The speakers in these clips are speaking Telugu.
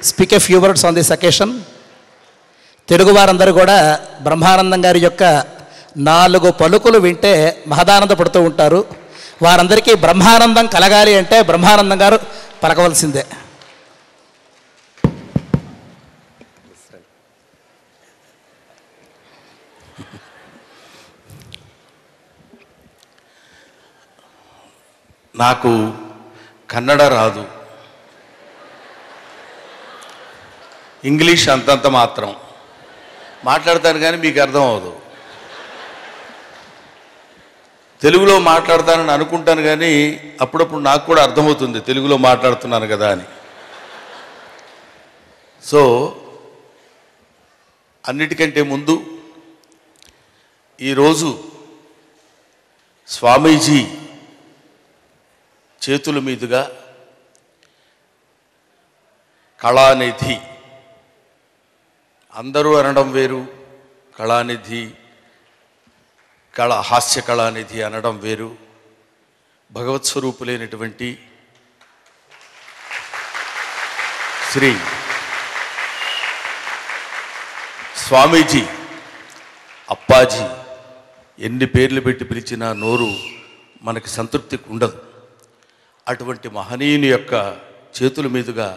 speak a few words on this occasion. Telugu వారందరూ కూడా బ్రహ్మానందం గారి యొక్క 4 పలుకులు వింటే మహదానందపడుతూ ఉంటారు. వారందరికీ బ్రహ్మానందం కలగాలి అంటే బ్రహ్మానందం గారు పలకవలసిందే. నాకు కన్నడ రాదు, ఇంగ్లీష్ అంతంత మాత్రం మాట్లాడతాను, కానీ మీకు అర్థం అవ్వదు. తెలుగులో మాట్లాడతానని అనుకుంటాను, కానీ అప్పుడప్పుడు నాకు కూడా అర్థమవుతుంది తెలుగులో మాట్లాడుతున్నాను కదా అని. సో అన్నిటికంటే ముందు ఈరోజు స్వామీజీ చేతుల మీదుగా కళానిధి, అందరూ అనడం వేరు, కళానిధి హాస్య కళానిధి అనడం వేరు. భగవత్ స్వరూపులైనటువంటి శ్రీ స్వామీజీ అప్పాజీ ఎన్ని పేర్లు పెట్టి పిలిచినా నోరు మనకి సంతృప్తికి ఉండదు. అటువంటి మహనీయుని యొక్క చేతుల మీదుగా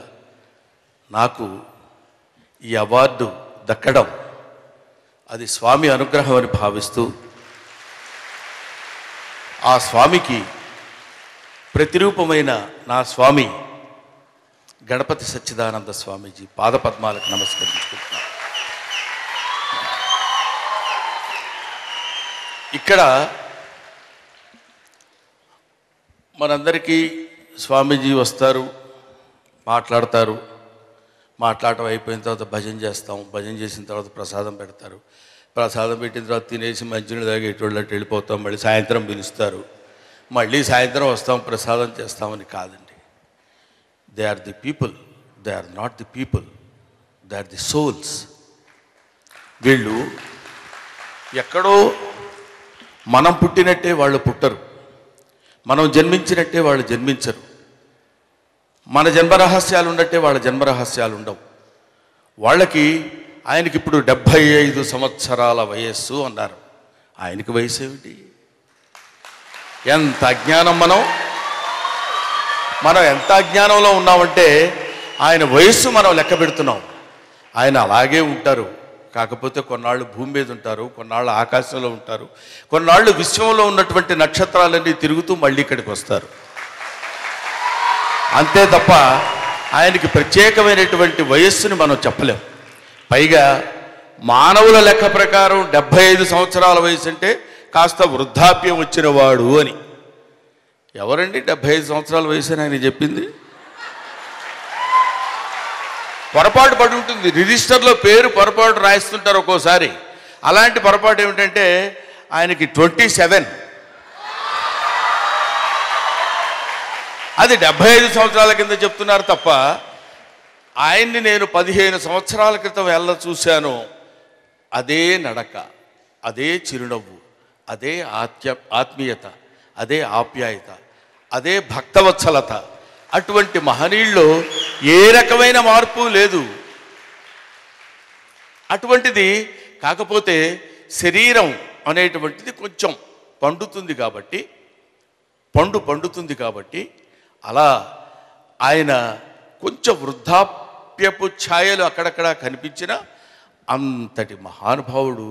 నాకు ఈ అవార్డు దక్కడం అది స్వామి అనుగ్రహం అని భావిస్తూ, ఆ స్వామికి ప్రతిరూపమైన నా స్వామి గణపతి సచ్చిదానంద స్వామీజీ పాదపద్మాలకు నమస్కరించుకుంటున్నాను. ఇక్కడ మనందరికీ స్వామీజీ వస్తారు, మాట్లాడతారు, మాట్లాడటం అయిపోయిన తర్వాత భజన చేస్తాం, భజన చేసిన తర్వాత ప్రసాదం పెడతారు, ప్రసాదం పెట్టిన తర్వాత తినేసి మంచినీళ్ళు తాగేటోళ్ళు వెళ్ళిపోతాం, మళ్ళీ సాయంత్రం పిలుస్తారు, మళ్ళీ సాయంత్రం వస్తాం, ప్రసాదం చేస్తామని కాదండి. They are the people, they are not the people, they are the souls. వీళ్ళు ఎక్కడో మనం పుట్టినట్టే వాళ్ళు పుట్టరు, మనం జన్మించినట్టే వాళ్ళు జన్మించరు, మన జన్మరహస్యాలు ఉన్నట్టే వాళ్ళ జన్మరహస్యాలు ఉండవు. వాళ్ళకి ఆయనకి ఇప్పుడు 75 సంవత్సరాల వయస్సు అన్నారు. ఆయనకి వయసు ఏమిటి? ఎంత అజ్ఞానం! మనం ఎంత అజ్ఞానంలో ఉన్నామంటే ఆయన వయస్సు మనం లెక్క పెడుతున్నాం. ఆయన అలాగే ఉంటారు, కాకపోతే కొన్నాళ్ళు భూమి మీద ఉంటారు, కొన్నాళ్ళు ఆకాశంలో ఉంటారు, కొన్నాళ్ళు విశ్వంలో ఉన్నటువంటి నక్షత్రాలన్నీ తిరుగుతూ మళ్ళీ ఇక్కడికి వస్తారు. అంతే తప్ప ఆయనకి ప్రత్యేకమైనటువంటి వయస్సుని మనం చెప్పలేం. పైగా మానవుల లెక్క ప్రకారం 75 సంవత్సరాల వయసు అంటే కాస్త వృద్ధాప్యం వచ్చినవాడు అని. ఎవరండి 75 సంవత్సరాల వయసు అని ఆయన చెప్పింది? పొరపాటు పడి ఉంటుంది, రిజిస్టర్లో పేరు పొరపాటు రాయిస్తుంటారు ఒక్కోసారి. అలాంటి పొరపాటు ఏమిటంటే ఆయనకి 27, అది 75 సంవత్సరాల కింద చెప్తున్నారు తప్ప ఆయన్ని నేను 15 సంవత్సరాల క్రితం ఎలా చూశాను, అదే నడక, అదే చిరునవ్వు, అదే ఆత్మీయత, అదే ఆప్యాయత, అదే భక్తవత్సలత. అటువంటి మహనీయుల్లో ఏ రకమైన మార్పు లేదు. అటువంటిది కాకపోతే శరీరం అనేటువంటిది కొంచెం పండుతుంది కాబట్టి అలా ఆయన కొంచెం వృద్ధాప్యపు ఛాయలు అక్కడక్కడ కనిపించిన అంతటి మహానుభావుడు.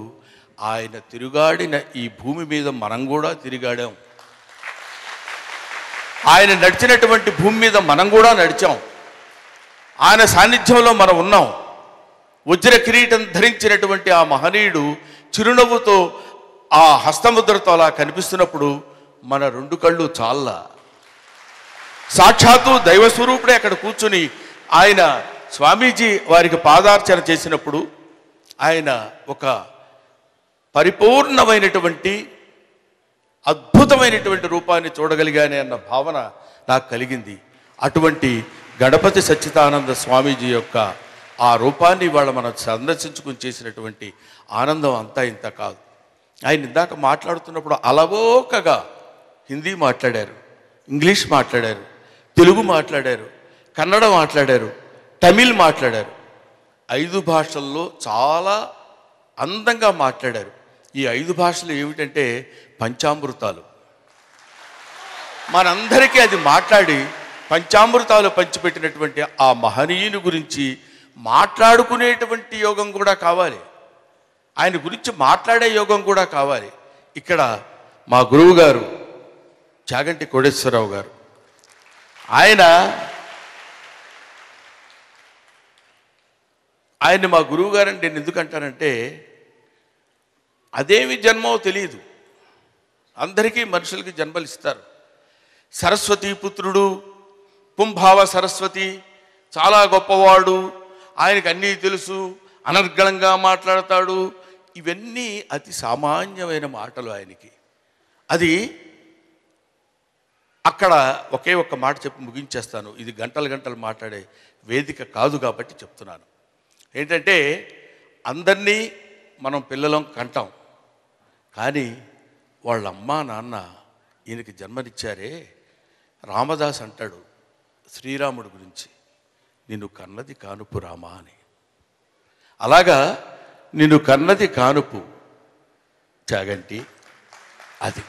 ఆయన తిరుగాడిన ఈ భూమి మీద మనం కూడా తిరిగాడాం, ఆయన నడిచినటువంటి భూమి మీద మనం కూడా నడిచాం, ఆయన సాన్నిధ్యంలో మనం ఉన్నాం. వజ్ర కిరీటం ధరించినటువంటి ఆ మహనీయుడు చిరునవ్వుతో ఆ హస్తముద్రతో అలా కనిపిస్తున్నప్పుడు మన 2 కళ్ళు చాలా. సాక్షాత్తు దైవస్వరూపుడే అక్కడ కూర్చుని ఆయన స్వామీజీ వారికి పాదార్చన చేసినప్పుడు ఆయన ఒక పరిపూర్ణమైనటువంటి అద్భుతమైనటువంటి రూపాన్ని చూడగలిగానే అన్న భావన నాకు కలిగింది. అటువంటి గణపతి సచ్చిదానంద స్వామీజీ యొక్క ఆ రూపాన్ని ఇవాళ మనం సందర్శించుకుని చేసినటువంటి ఆనందం అంతా ఇంత కాదు. ఆయన ఇందాక మాట్లాడుతున్నప్పుడు అలవోకగా హిందీ మాట్లాడారు, ఇంగ్లీష్ మాట్లాడారు, తెలుగు మాట్లాడారు, కన్నడ మాట్లాడారు, తమిళ్ మాట్లాడారు. 5 భాషల్లో చాలా అందంగా మాట్లాడారు. ఈ 5 భాషలు ఏమిటంటే పంచామృతాలు. మనందరికీ అది మాట్లాడి పంచామృతాలు పంచిపెట్టినటువంటి ఆ మహనీయుని గురించి మాట్లాడుకునేటువంటి యోగం కూడా కావాలి. ఆయన గురించి మాట్లాడే యోగం కూడా కావాలి. ఇక్కడ మా గురువు గారు చాగంటి కోటేశ్వరరావు గారు, ఆయన మా గురువు గారు అంటే నేను ఎందుకంటానంటే, అదేమి జన్మో తెలియదు. అందరికీ మనుషులకి జన్మలు ఇస్తారు. సరస్వతీ పుత్రుడు, పుంభావ సరస్వతి, చాలా గొప్పవాడు, ఆయనకు అన్నీ తెలుసు, అనర్గళంగా మాట్లాడతాడు. ఇవన్నీ అతి సామాన్యమైన మాటలు ఆయనకి. అది అక్కడ ఒకే ఒక్క మాట చెప్పి ముగించేస్తాను. ఇది గంటలు గంటలు మాట్లాడే వేదిక కాదు కాబట్టి చెప్తున్నాను. ఏంటంటే, అందరినీ మనం పిల్లలం కంటాం, కానీ వాళ్ళ అమ్మా నాన్న ఈయనకి జన్మనిచ్చారే. రామదాస్ అంటాడు శ్రీరాముడి గురించి, నిన్ను కన్నది కానుపు రామా అని. అలాగా నిన్ను కన్నది కానుపు చాగంటి. అది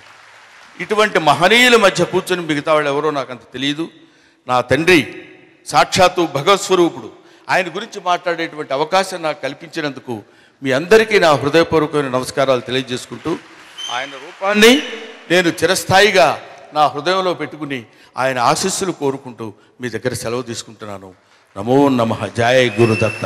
ఇటువంటి మహనీయుల మధ్య కూర్చొని మిగతా వాళ్ళు ఎవరో నాకు అంత తెలియదు. నా తండ్రి సాక్షాత్తు భగవత్ స్వరూపుడు, ఆయన గురించి మాట్లాడేటువంటి అవకాశం నాకు కల్పించినందుకు మీ అందరికీ నా హృదయపూర్వకమైన నమస్కారాలు తెలియజేసుకుంటూ, ఆయన రూపాన్ని నేను చిరస్థాయిగా నా హృదయంలో పెట్టుకుని ఆయన ఆశీస్సులు కోరుకుంటూ మీ దగ్గర సెలవు తీసుకుంటున్నాను. నమో నమః. జయ గురుదత్త.